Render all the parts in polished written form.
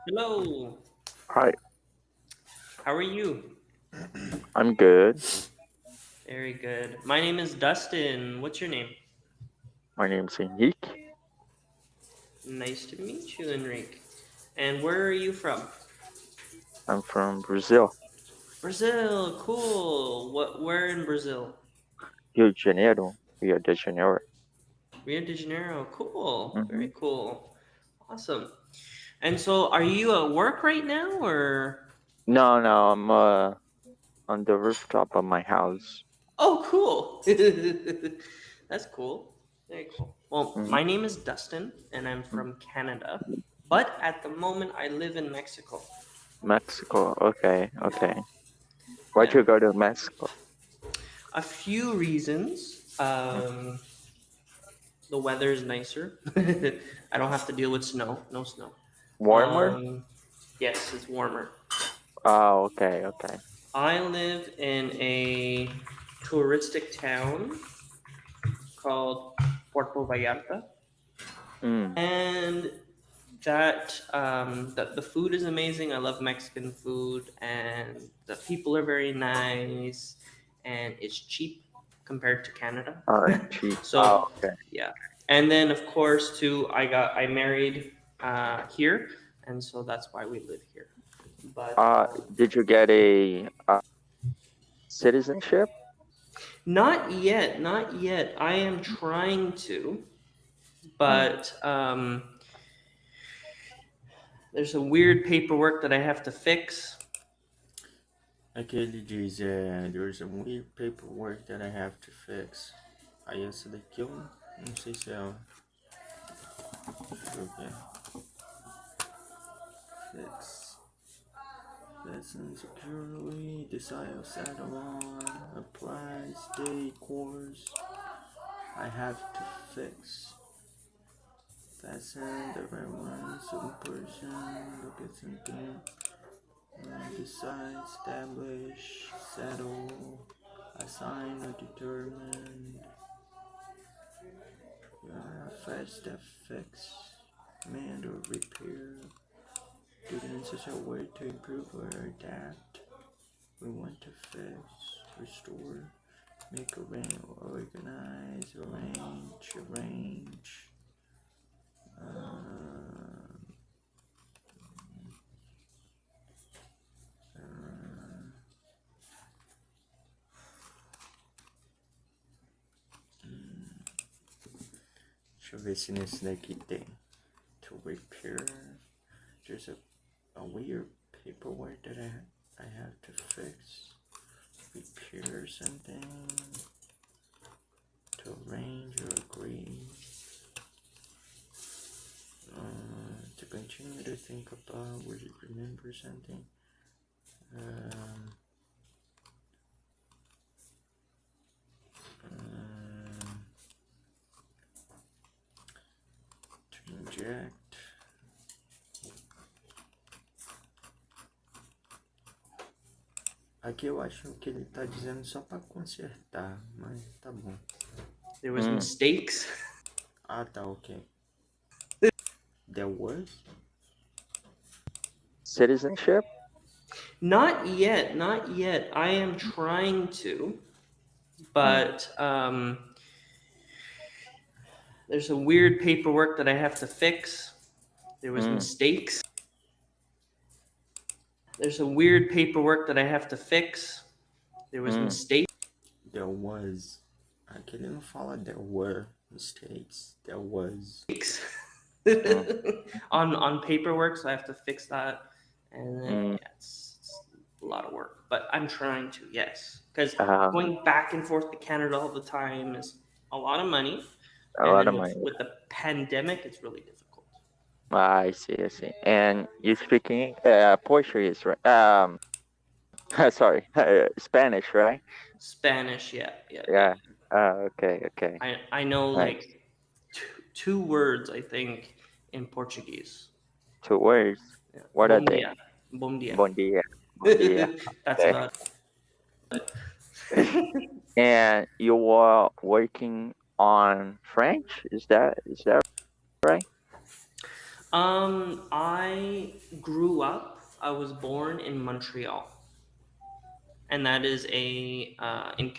Hello, Hi, how are you? I'm good. Very good. My name is Dustin. What's your name? My name's Henrique. Nice to meet you, Enrique. And where are you from? I'm from Brazil, Brazil. Cool. Where in Brazil? Rio de Janeiro, Rio de Janeiro. Rio de Janeiro. Cool. hmm Very cool. Awesome. And so, are you at work right now, or? No, no, I'm on the rooftop of my house. Oh, cool. That's cool. Very cool. Well, hmm my name is Dustin, and I'm from Canada. But at the moment, I live in Mexico. Mexico. Okay, okay. Why'd Yeah. you go to Mexico? A few reasons. The weather is nicer. I don't have to deal with snow. No snow. Warmer? Um, yes, it's warmer. Oh, okay, okay. I live in a touristic town called Puerto Vallarta, Mm. and the food is amazing. I love Mexican food, and the people are very nice, and it's cheap compared to Canada. Cheap. Oh, So okay. yeah, and then of course too, I married here, and so that's why we live here. But Did you get a citizenship? not yet, not yet. I am trying to, Mm. but there's some weird paperwork that I have to fix. Aquele diz, there's some weird paperwork that I have to fix. Aí essa daqui eu não sei se é. Deixa eu ver. Fix. Listen securely, decide settle on, apply, stay course. I have to fix. Fasten the right one, some person, look at something. Decide, establish, settle, assign or determine. First fix, mend or repair. Do the necessary work to improve or adapt. We want to fix, restore, make organize, arrange. Uh, Deixa eu ver se nesse daqui tem. To repair. There's a weird paperwork that I have to fix. Repair something. To arrange or agree. To continue to think about, would you remember something? Um, to inject. Aqui eu acho que ele tá dizendo só para consertar, mas tá bom. There was Mm. mistakes. Ah, tá, ok. There was? Citizenship? Not yet, not yet. I am trying to, Mm. but there's some weird paperwork that I have to fix. There was Mm. mistakes. There's some weird paperwork that I have to fix. There was Mm. mistakes. There was. Aqui ele não fala there were mistakes. There was. Mm. On paperwork, so I have to fix that, and then Mm. yeah, it's a lot of work. But I'm trying to, yes, because Uh, going back and forth to Canada all the time is a lot of money, a and lot then of money. with the pandemic, it's really difficult. I see, I see. And you speaking Portuguese, right? Sorry, Spanish, right? Spanish, yeah, yeah, yeah. Yeah. Okay, okay. I know Nice. like two words I think in Portuguese. Two words. Yeah. What are Bom they? dia, bom dia. Bon dia. Bon dia. That's Okay. about it. And you are working on French? Is that right? I grew up. I was born in Montreal, and that is in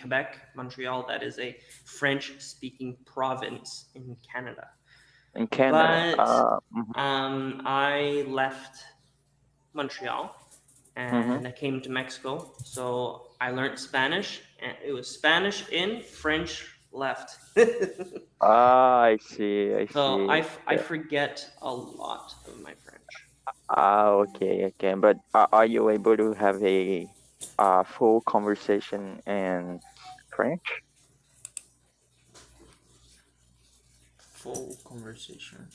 Quebec, Montreal. That is a French-speaking province in Canada. In Canada. But Mhm, I left Montreal mhm. and I came to Mexico. So I learned Spanish, and it was Spanish in, French left. Ah, I see. I So see. I forget a lot of my French. Ah, okay, okay. But are you able to have a full conversation in French? Full conversation.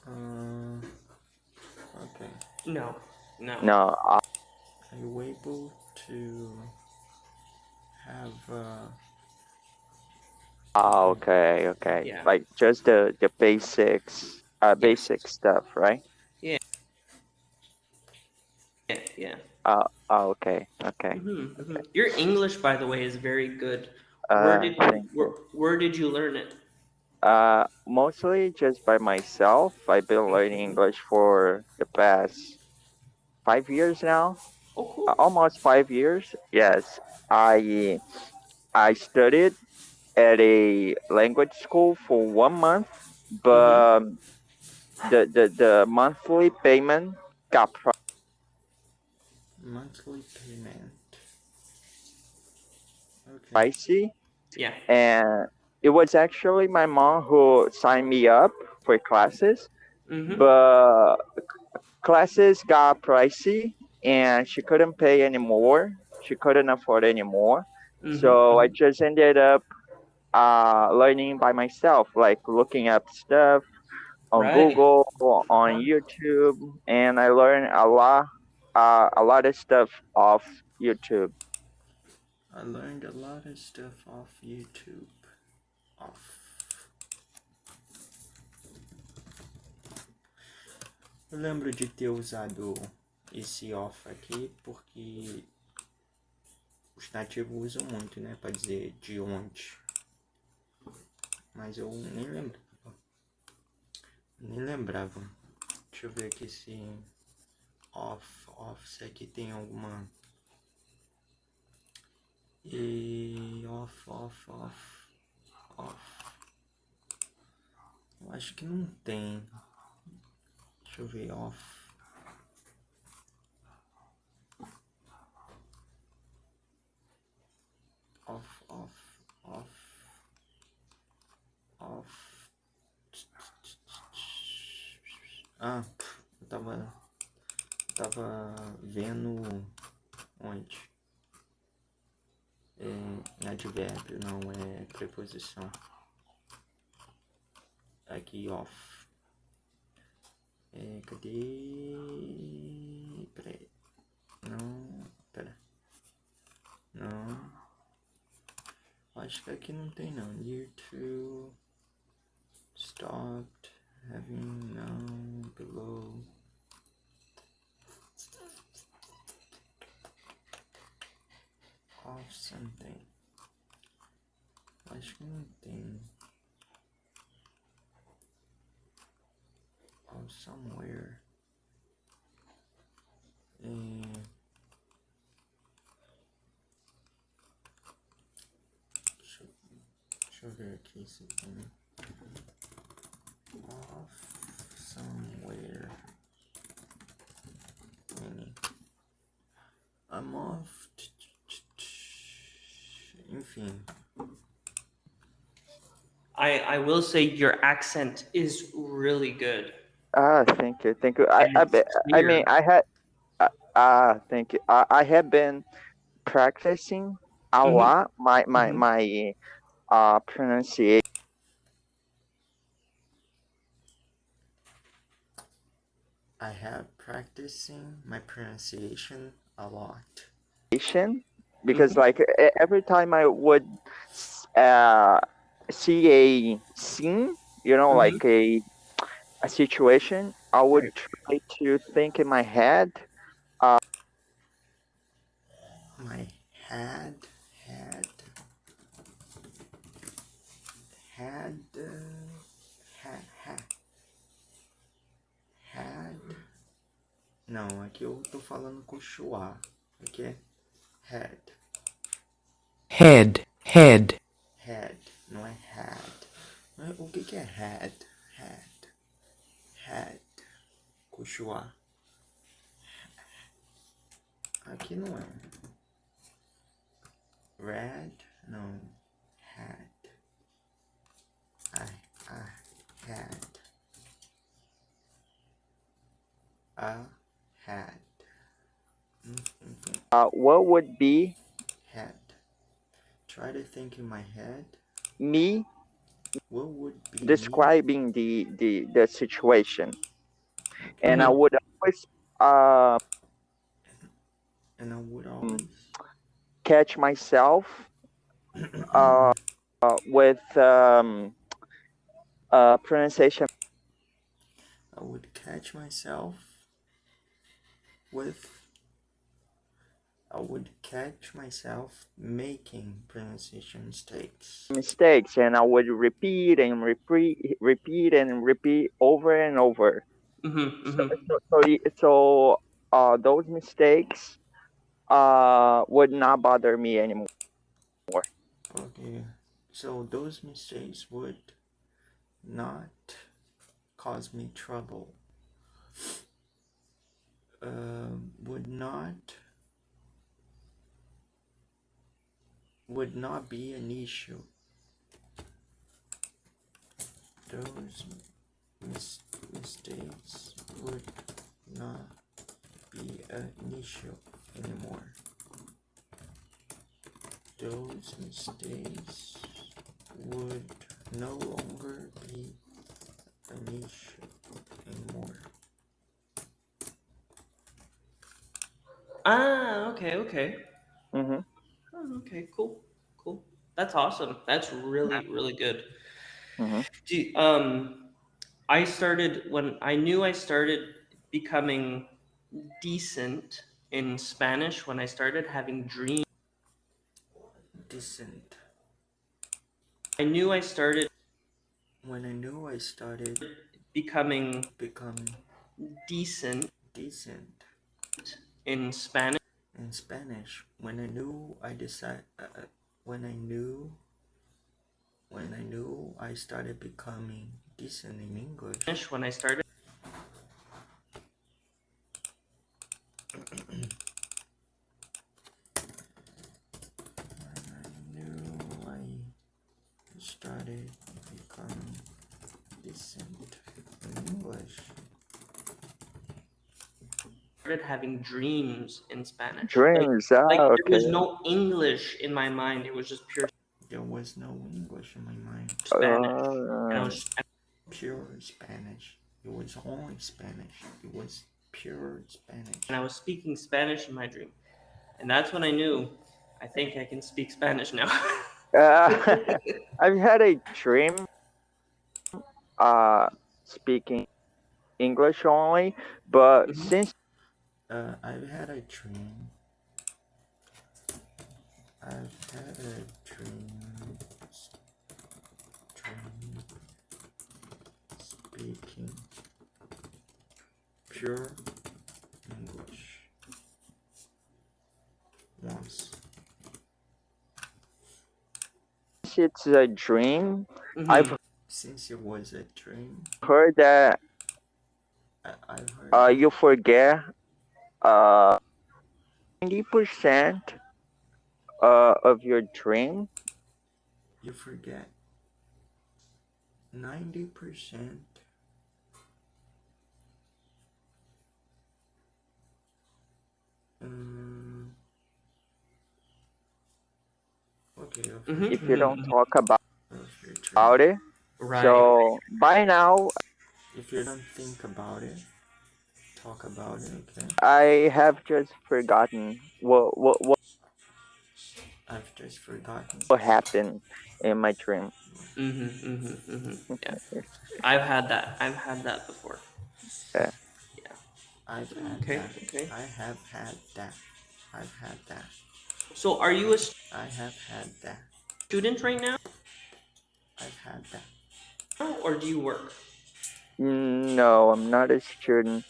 Uh, okay. No, no. No. Are you able to have Okay, okay. Yeah. Like just the basics, Yes. basic stuff, right? Yeah. Yeah. Yeah. Okay, okay. Your English, by the way, is very good. Where did Thank you. where did you learn it? Mostly just by myself. I've been learning Mhm. English for the past 5 years now. Oh, cool. Almost 5 years. Yes, I I studied at a language school for 1 month, Mm-hmm. but the monthly payment got monthly payment? Okay. pricey, Yeah. and it was actually my mom who signed me up for classes, Mm-hmm. but classes got pricey and she couldn't pay anymore. She couldn't afford anymore. Mm-hmm. So I Mm-hmm. just ended up learning by myself, like looking up stuff on Right. Google, on Uh-huh. YouTube, and I learned a lot of stuff off YouTube. I learned a lot of stuff off YouTube. Off. Eu lembro de ter usado esse off aqui porque os nativos usam muito, né? Pra dizer de onde. Mas eu nem lembro. Nem lembrava. Deixa eu ver aqui se se aqui tem alguma. E off. Eu acho que não tem. Deixa eu ver, off. Off. Ah, eu tava vendo onde? É advérbio, não é preposição. Aqui, off. Cadê? Peraí. Não, pera. Não. Acho que aqui não tem não. Year 2. Stopped. Having now. Below. Off something. Acho que não tem. Off somewhere. Deixa eu ver aqui se tem. Off somewhere. I'm off. Enfim. I will say your accent is really good. Thank you, thank you. And it's I mean, clear. thank you. I have been practicing a Mm-hmm. lot Mm-hmm. my pronunciation. I have practicing my pronunciation a lot. Because Mm-hmm. like every time I would uh, see a scene, Mm-hmm. like a situation, I would Right. try to think in my head. My had had had Não, aqui eu tô falando com schwa. Aqui é head. head, head, Head, não é had. O que é head? Head. Head. Com schwa. Aqui não é. Red, não. Had. I had. A had. What would be Had. Try to think in my head. me What would be describing the situation? And I Mhm. would always and I would always catch myself with pronunciation I would catch myself with I would catch myself making pronunciation mistakes, and I would repeat and repeat over and over. Mhm. So Mhm. those mistakes would not bother me anymore. Okay. So those mistakes would not cause me trouble. Would not be an issue. Those mistakes would not be an issue anymore. Those mistakes would no longer be an issue anymore. Okay. Mm-hmm. Oh, okay, cool. That's awesome. That's really good. Mm-hmm. I started when I knew I started becoming decent in Spanish when I started having dreams. Decent. I knew I started When I knew I started becoming becoming decent decent in Spanish in Spanish, when I knew I decided, when I knew I started becoming decent in English, when I started started becoming decent in English. started having dreams in Spanish. Dreams. Like there Okay. was no English in my mind. It was just pure There was no English in my mind. Spanish. And I was Pure Spanish. It was only Spanish. It was pure Spanish. and I was speaking Spanish in my dream. And that's when I knew I think I can speak Spanish now. I've had a dream speaking English only, but Mhm. since I've had a dream. Speaking pure English once. it's a dream, Mhm. I've Since it was a dream, heard that I've heard you forget 90% of your dream. you forget 90%. Okay, of your Mhm. If you don't Mhm. talk about dream. it. Right. So by now, If you don't think about it, talk about it. Okay. I have just forgotten I've just forgotten. what happened in my dream. Yeah. I've had that. Before. Yeah. Yeah. I've had Okay. that. Okay. I have had that. I've had that. So are you a I have had that. student right now I've had that. or do you work? No, I'm not a student.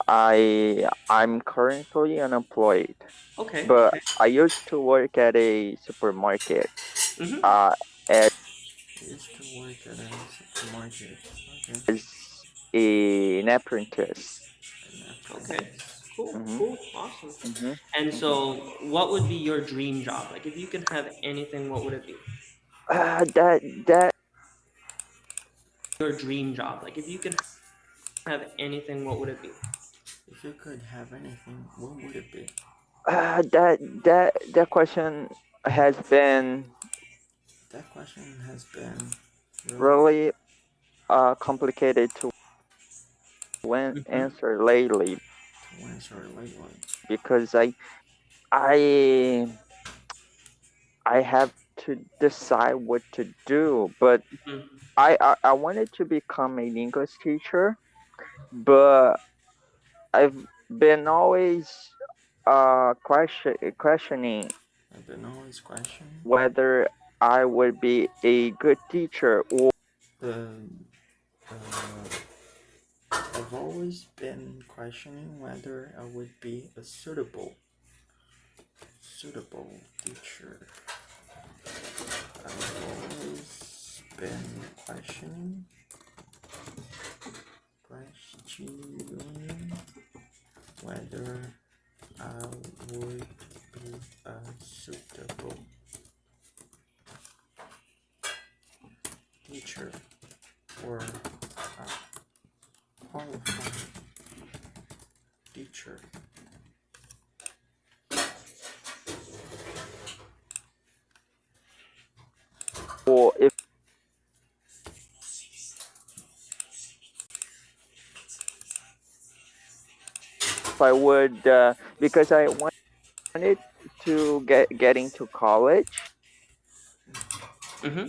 I'm currently unemployed, Okay. but Okay. I used to work at a supermarket. Mm-hmm. As Used to work at a supermarket. Okay. an apprentice. An Okay. apprentice. Cool. Mm-hmm. Cool. Awesome. Mm-hmm. And Mm-hmm. so, what would be your dream job? Like, if you could have anything, what would it be? That Your dream job. Like, if you could have anything, what would it be? If you could have anything, what would it be? that question has been That question has been really really complicated to Mm-hmm. answer lately to answer lately. because I I have to decide what to do. But Mm-hmm. I wanted to become an English teacher, but I've been always questioning I've been always questioning. whether I would be a good teacher or The I've always been questioning whether I would be a suitable teacher. I've always been questioning whether I would be a suitable teacher or a qualified teacher. if I would because I wanted to get into college. Mm-hmm.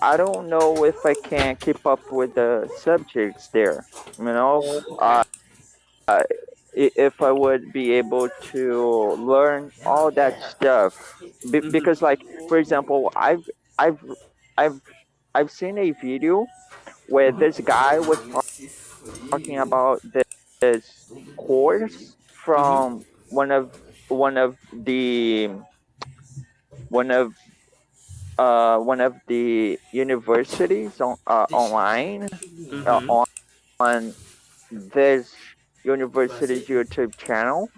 I don't know if I can keep up with the subjects there. You know, Okay. if I would be able to learn all that stuff, because, Mm-hmm. like, for example, I've I've I've seen a video where this guy was talking about this course Mm-hmm. from one of the one of the universities online Mm-hmm. on this university's YouTube channel,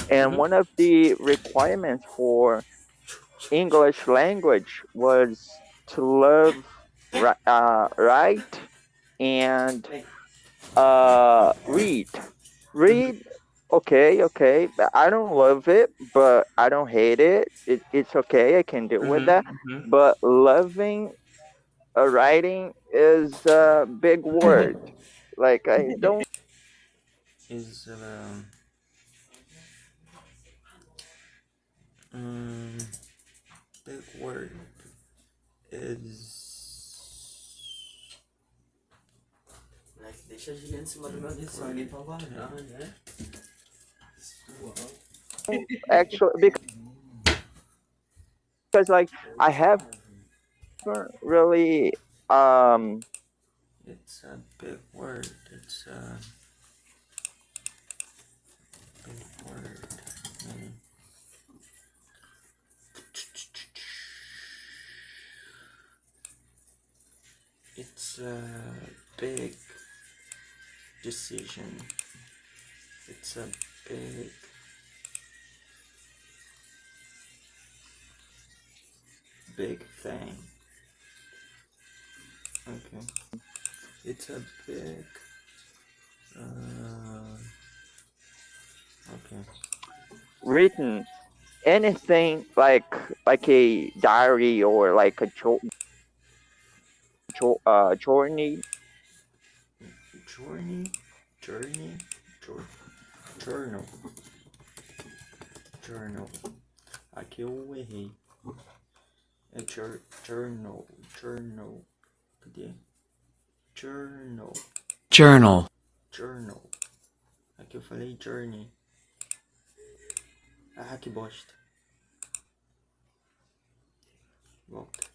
and Mm-hmm. one of the requirements for English language was to love write and read. Read, okay, okay. I don't love it, but I don't hate it. It's okay. I can deal with that. Mm-hmm. But loving writing is a big word. Like I don't. Is um big word is deixa a Juliana em cima do meu lição, nem pra guardar, né? Actually, because like I haven't really It's a big word. It's a big word. Mm. It's a big decision. It's a big thing. Okay. It's a big okay. written anything like a diary or like a journey. Journey, journey, journal, journal. Aqui eu errei. É journal. Cadê? Journal, journal, journal, Aqui eu falei journey. Ah, que bosta. Volta.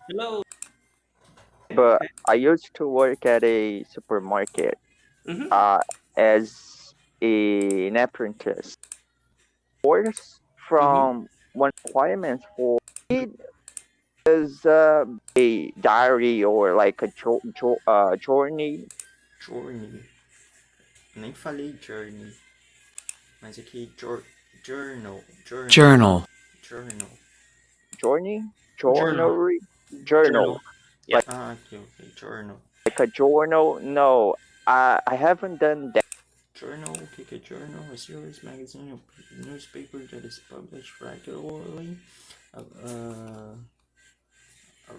Hello. But I used to work at a supermarket Mm-hmm. as an apprentice. Course from one requirement for it is a diary or like a journey. Journey. Nem falei journey. Mas aqui journal. journal, Journal. Journey? Journal. Journal. Yeah. Ah, aqui, ok. Journal. Like a journal? No, I haven't done that. Journal, o que é journal? A series, magazine, or newspaper that is published regularly. A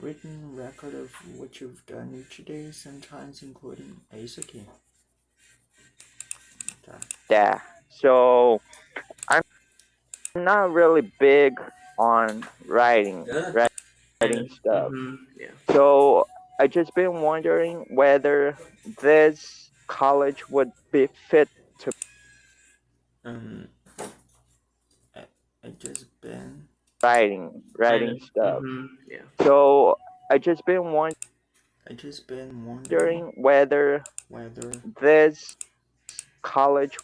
written record of what you've done each day, sometimes including. É isso aqui. Tá. Yeah. So I'm not really big on writing stuff. Mm-hmm. Yeah. So I just been wondering whether this college would be fit to I just been. writing Kind of. stuff. Mm-hmm. Yeah. So I just been wondering whether this college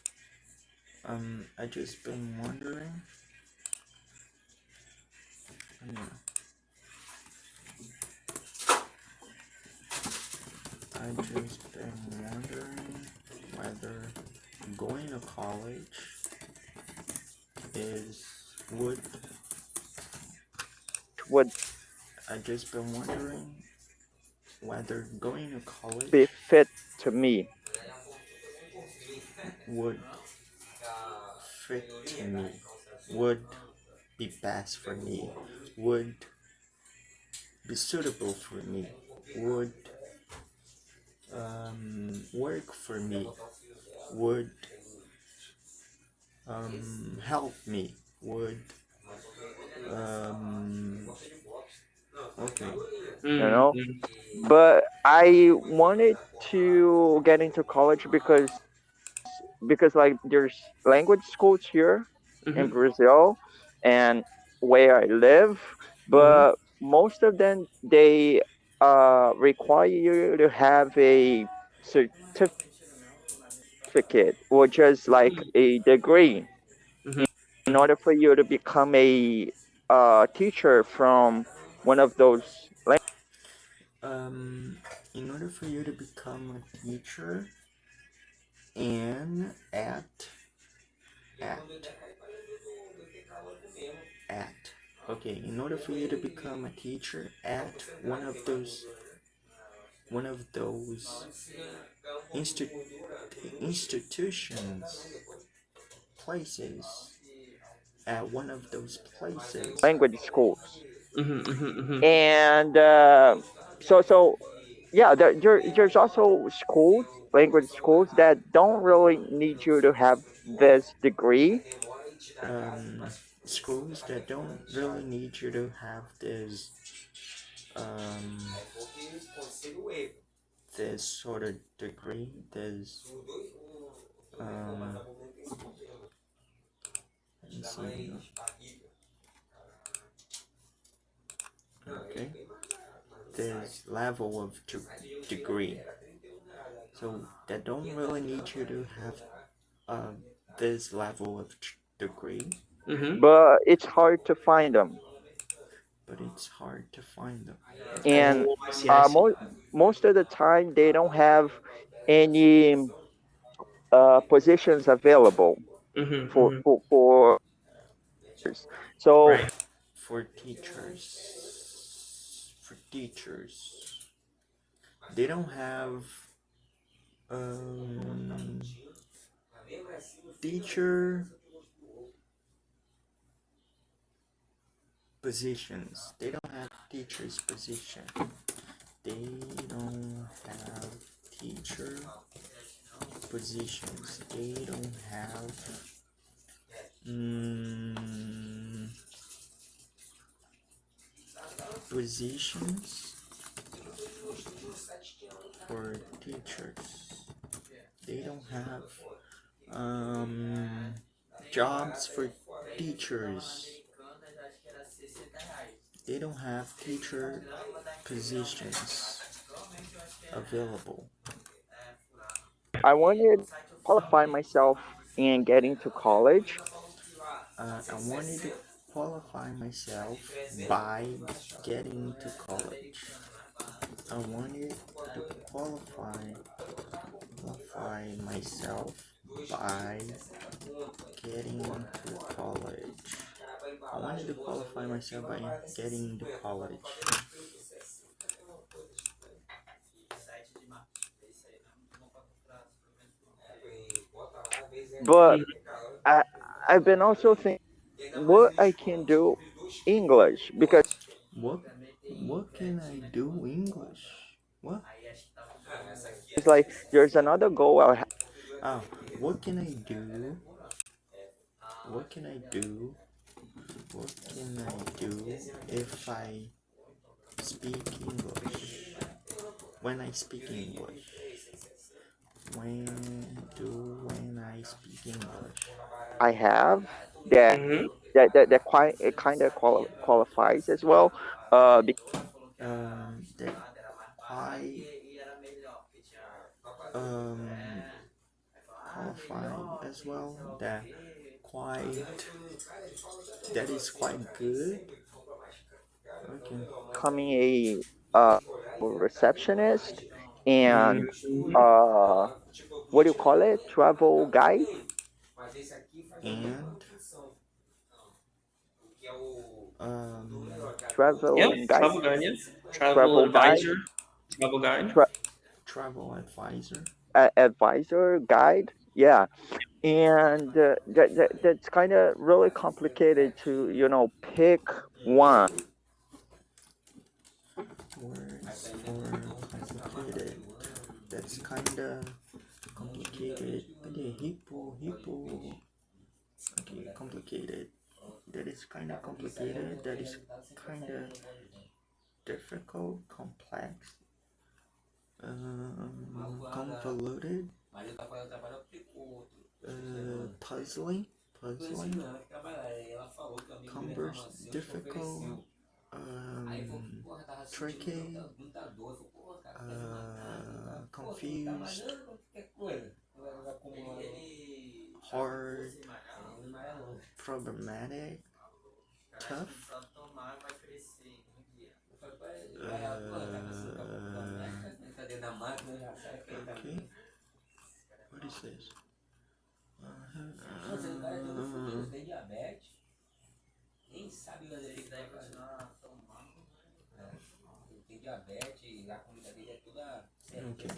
I just been wondering. I just been wondering whether going to college would. I just been wondering whether going to college be fit to me. would fit to me, would be best for me, would be suitable for me, would work for me, would help me, would okay. You know, but I wanted to get into college because like there's language schools here in Mm-hmm. Brazil and where I live, but most of them they require you to have a certificate or just like a degree Mm-hmm. in order for you to become a teacher from one of those In order for you to become a teacher and in order for you to become a teacher at one of those institutions, places, at one of those places. language schools. Mm-hmm. Mm-hmm. And so yeah, there's also schools, language schools that don't really need you to have this degree. Schools that don't really need you to have this sort of degree, this let me see. Okay, this level of degree, so that don't really need you to have this level of degree, But it's hard to find them. And most of the time they don't have any positions available for Mm-hmm. for so Right. for teachers, they don't have teacher positions. They don't have teachers position. They don't have teacher positions. They don't have positions for teachers. They don't have jobs for teachers. They don't have teacher positions available. I wanted to qualify myself and get into college. I wanted to qualify myself by getting to college. I wanted to qualify myself by getting to college. I wanted to qualify myself by getting to college. But I I've been also thinking what I can do English because What what can I do English? What? it's like there's another goal I have. Ah, what can I do? What can I do? What can I do if I speak English? When I speak English. When I speak English. I have that Mm-hmm. that quite it kind of qualifies as well. Because That quite um qualified as well. That is quite good. Okay. becoming a receptionist and Mm-hmm. uh what do you call it? Travel guide, And um Yep. travel guide, Travel guide. Yeah. Travel travel guide, advisor. Travel guide. tra- travel advisor. advisor guide. Yeah, and that's kind of really complicated to pick one. Words for complicated. That's kinda complicated. Okay, hippo. Okay, complicated. That is kinda complicated. That is kinda difficult, complex, convoluted, puzzling, difficult, tricky, confused, hard, problematic, tough. Okay, what is this? Okay.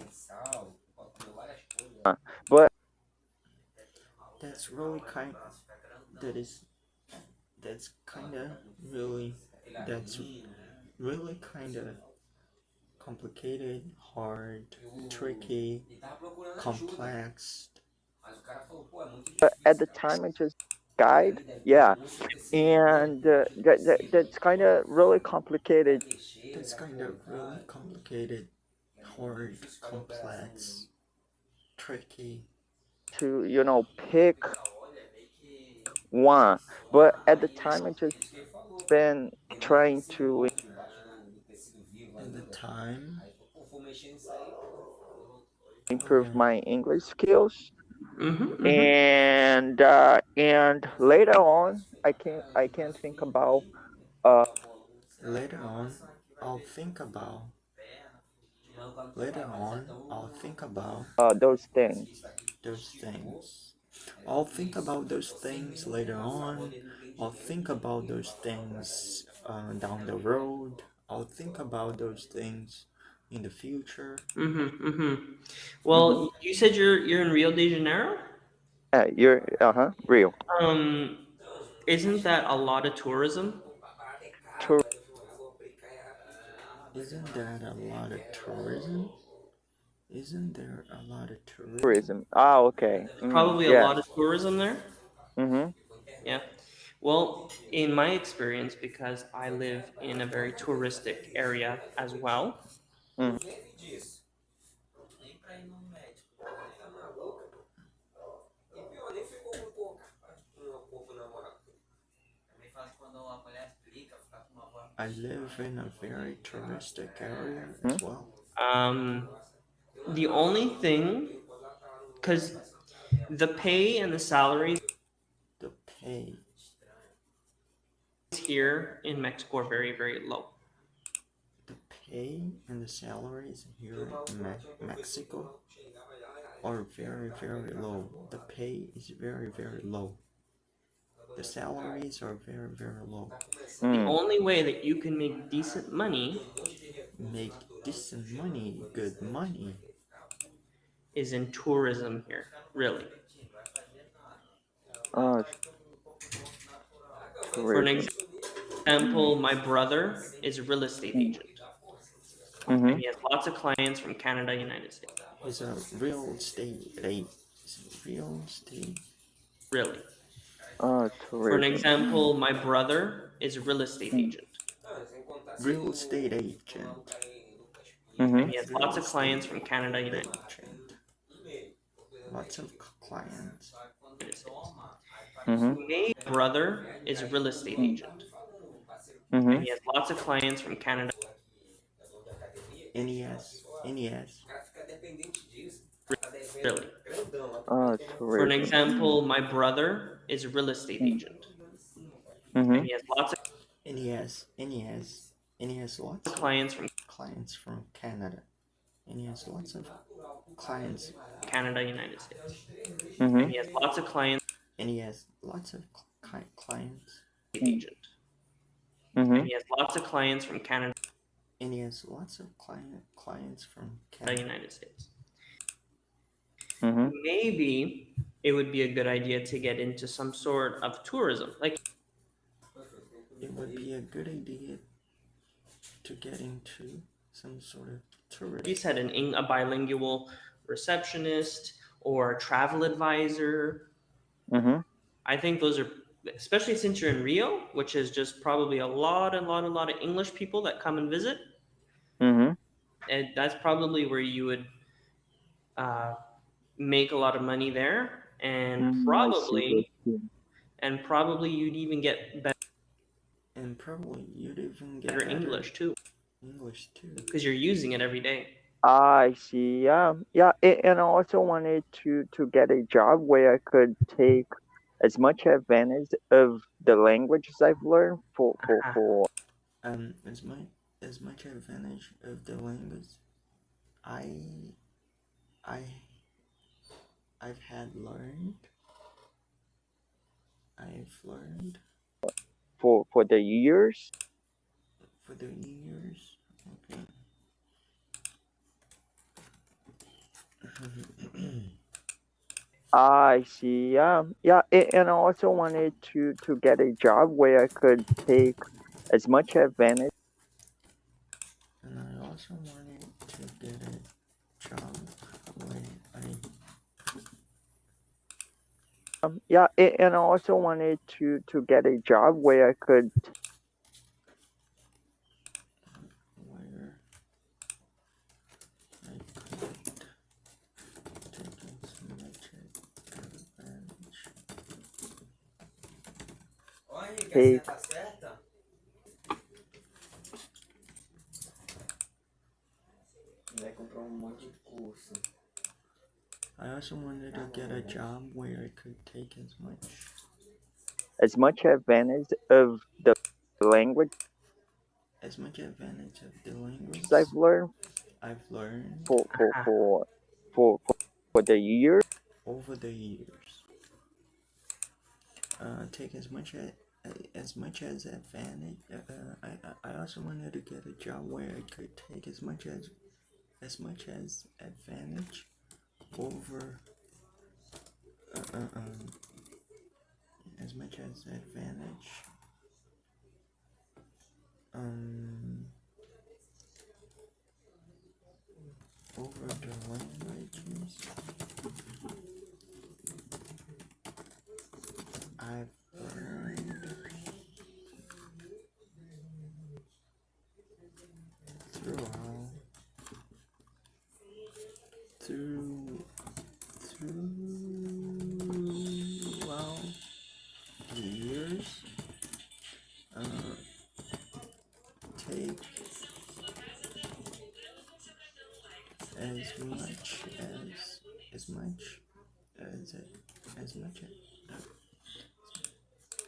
But That's really kind. That is. That's kinda really. That's really kinda complicated, hard, tricky, complex. at the time I just guide, yeah, and that's kind of really complicated That's kinda really complicated, hard, complex, tricky. to pick one. But at the time I just been trying to At the time, improve okay. my English skills, Mm-hmm. Mm-hmm. and later on I can think about uh Later on, I'll think about. Later on, I'll think about those things. those things. I'll think about those things later on. I'll think about those things down the road. I'll think about those things in the future. Mm-hmm. Mm-hmm. Hmm. Well, you said you're in Rio de Janeiro. You're real Um, isn't that a lot of tourism? Isn't that a lot of tourism? Isn't there a lot of tourism? tourism. Ah, okay. Probably a Yeah. lot of tourism there. Mm-hmm. Yeah. Well, in my experience, because I live in a very touristic area as well, Hmm. I live in a very touristic area as well. The only thing, because the pay and the salaries The pay here in Mexico are very, very low. The pay and the salaries here in Mexico are very, very low. The pay is very, very low. The salaries are very, very low. The only way that you can make decent money Good money, is in tourism here, really. For an Tourism. example, my brother is a real estate agent. Mm-hmm. And he has lots of clients from Canada, United States. He's a real estate agent. Real estate. Really. Tourism. For an example, my brother is a real estate agent. Real estate agent. Mm-hmm. And he has lots of clients from Canada, United Agent. Lots of clients. States. Mm-hmm. My brother is a real estate agent. Mm-hmm. And he has lots of clients from Canada. NES. Really. For an Tourism. example, my brother is a real estate agent. Mm-hmm. And he has lots of Lots of clients from Canada. And he has lots of clients. Canada, United States. Mm-hmm. And he has lots of clients. And he has lots of clients. Agent. Mm-hmm. And he has lots of clients from Canada, And he has lots of clients from Canada. United States. Mm-hmm. Maybe it would be a good idea to get into some sort of tourism. Like, It would be a good idea to get into some sort of tourism. you said, a bilingual receptionist or a travel advisor. Mm-hmm. I think those are, especially since you're in Rio, which is just probably a lot of English people that come and visit. Mm-hmm. And that's probably where you would make a lot of money there, and probably you'd even get better English too, because you're using it every day. I see. Yeah. And I also wanted to get a job where I could take as much advantage of the languages I've learned for As much advantage of the language I've learned for the years. for the years. Okay. I see. Yeah. And I also wanted to get a job where I could take as much advantage. And I also wanted to get a job where Yeah. And I also wanted to get a job where I could take I also wanted to get a job where I could take as much advantage of the language I've learned for the years. over the years. Take as much as advantage. I also wanted to get a job where I could take as much as advantage over as much as advantage over the languages I've learned throughout the years. as much as much as much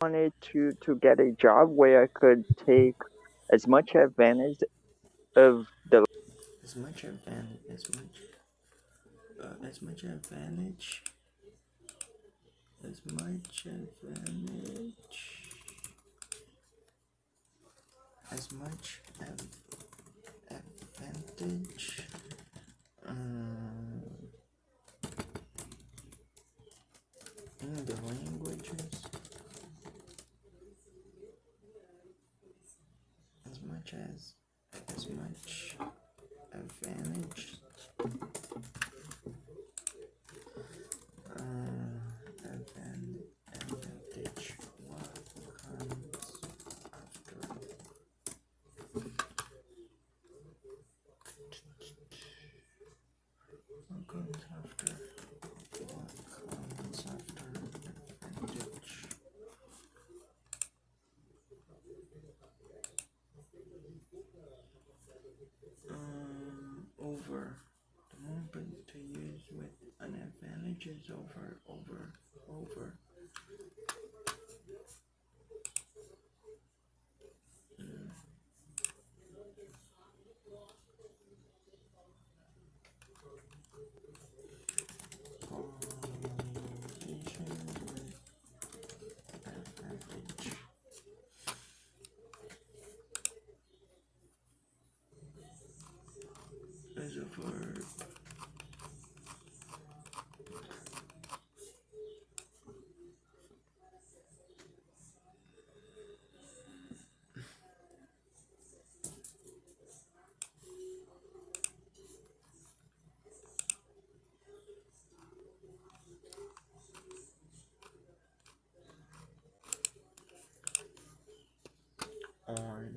Wanted to get a job where I could take as much advantage of the as much advantage as much advantage as much advantage as much advantage in the languages as much advantage advantage what comes after what comes after advantage over the moment to use with an advantage is over correlation with advantage is a verb. On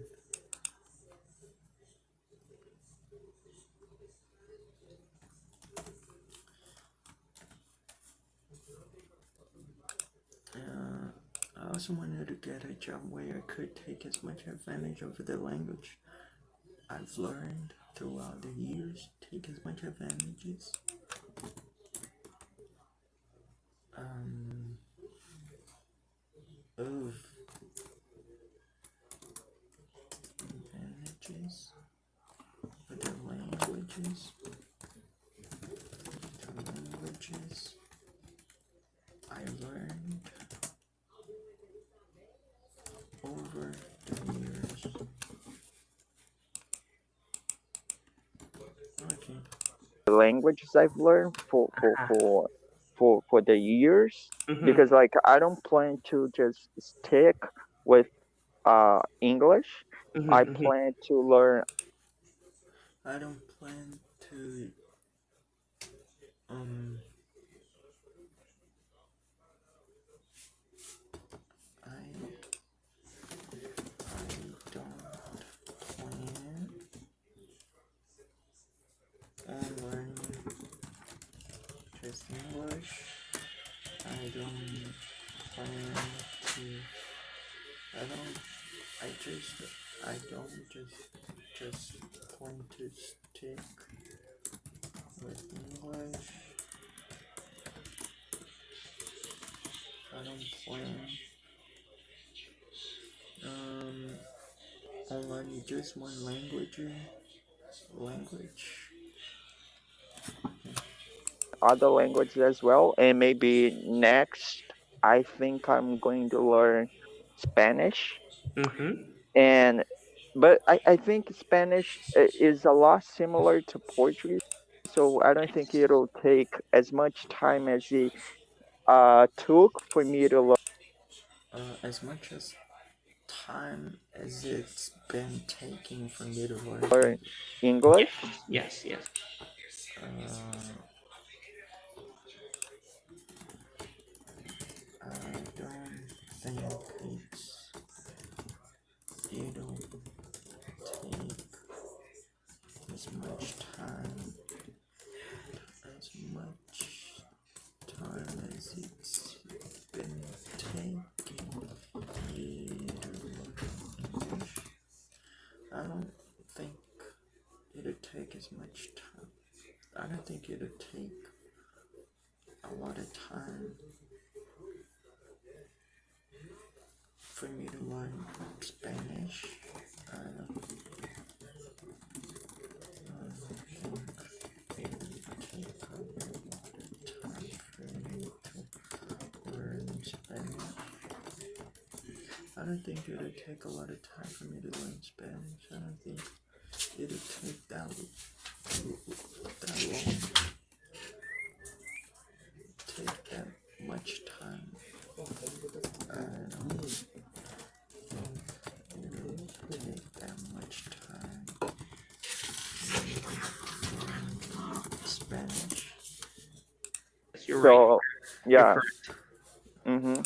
I also wanted to get a job where I could take as much advantage of the language I've learned throughout the years, take as much advantages of advantages of the languages I learned over the years. Okay. languages I've learned for the years, Mhm. because like I don't plan to just stick with English. I Mhm. plan to learn I don't plan to I don't plan on learning just English. I don't plan to I don't just plan to stick with English. I don't plan on learning just one language. other languages as well, and maybe next I think I'm going to learn Spanish. Mhm. And but I think Spanish is a lot similar to Portuguese, so I don't think it'll take as much time as it took for me to As much as time as it's been taking for me to learn learn English. Yes. Yes. I don't think it'll take as much time as it's been taking me to learn English. I don't think it'll take as much time. I don't think it'll take a lot of time for me to learn Spanish. I don't think it will take a lot of time for me to learn Spanish. I don't think it'll take a lot of time for me to learn Spanish. I don't think it'll take that long. Take that much time. I don't take that much time. Spanish. You're right. So You're yeah. correct. Mm-hmm.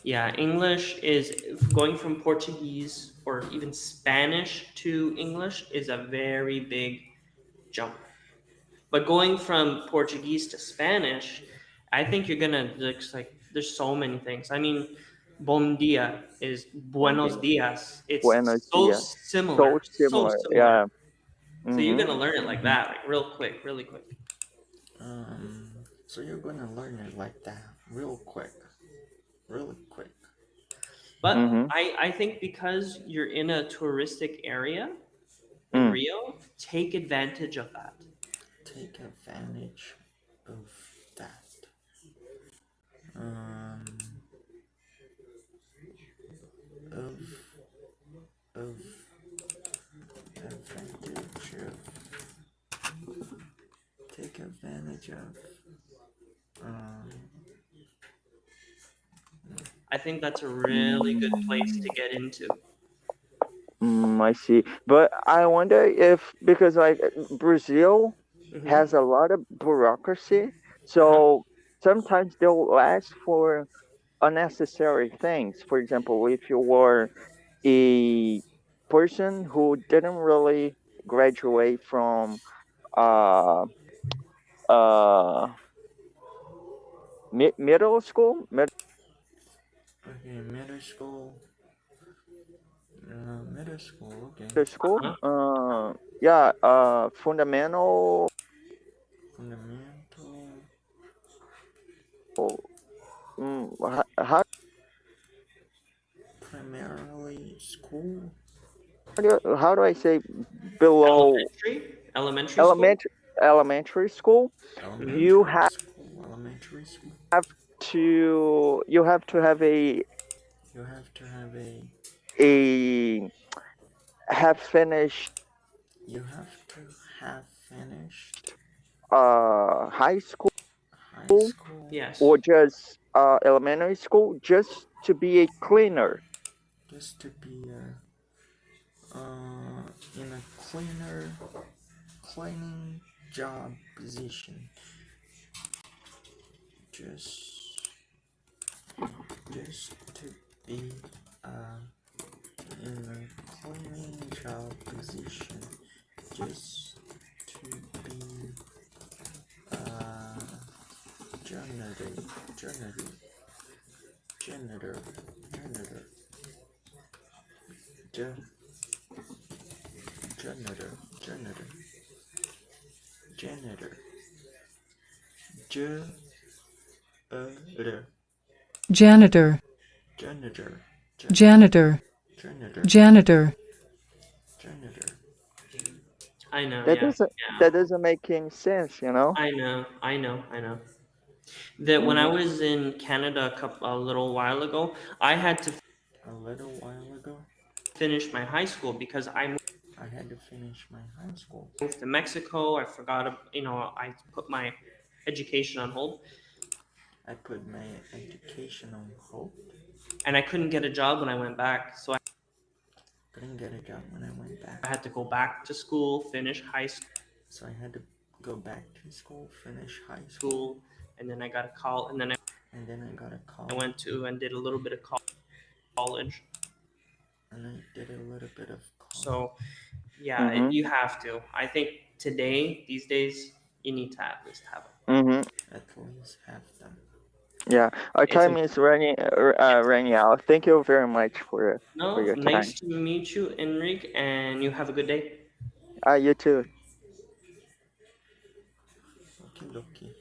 Yeah, English is going from Portuguese or even Spanish to English is a very big jump. But going from Portuguese to Spanish, I think you're gonna like there's so many things. I mean, bom dia is buenos dias. It's Buenos so dias. similar, so similar. similar. Yeah. So you're Mm-hmm. gonna learn it like that, like real quick, really quick. So you're gonna learn it like that real quick. Really quick. But Mm-hmm. I think because you're in a touristic area in Rio, take advantage of that. Take advantage of that. Of advantage of. Take advantage of. I think that's a really good place to get into. I see. But I wonder if, because like Brazil has a lot of bureaucracy, so sometimes they'll ask for unnecessary things. For example, if you were a person who didn't really graduate from uh uh middle school, Okay, middle school. Middle school. Okay. middle school, yeah, fundamental. How Primarily school. how do I say below Elementary school. elementary school? You have Elementary school. you have to have a You have to have a. have finished You have to have finished high school high school. Yes. or just elementary school just to be a cleaner. Just to be in a cleaning job position. Just to be in a cleaning job position. Just to be janitor. Janitor. Janitor. Janitor. I know. That Yeah. doesn't make any sense, you know. I know. That when I was in Canada a little while ago, I had to finish my high school because I had to finish my high school. moved to Mexico. I forgot, I put my education on hold. I put my education on hold. And I couldn't get a job when I went back, so I couldn't get a job when I went back. I had to go back to school, finish high school. So I had to go back to school, finish high school, and then I got a call, and then I got a call. I went to and did a little bit of college. And I did a little bit of college. So, yeah, you have to. I think these days, you need to at least have them. At least have them. Yeah, our time is running out. Thank you very much for your time. Nice to meet you, Enrique, and you have a good day. You too. aqui.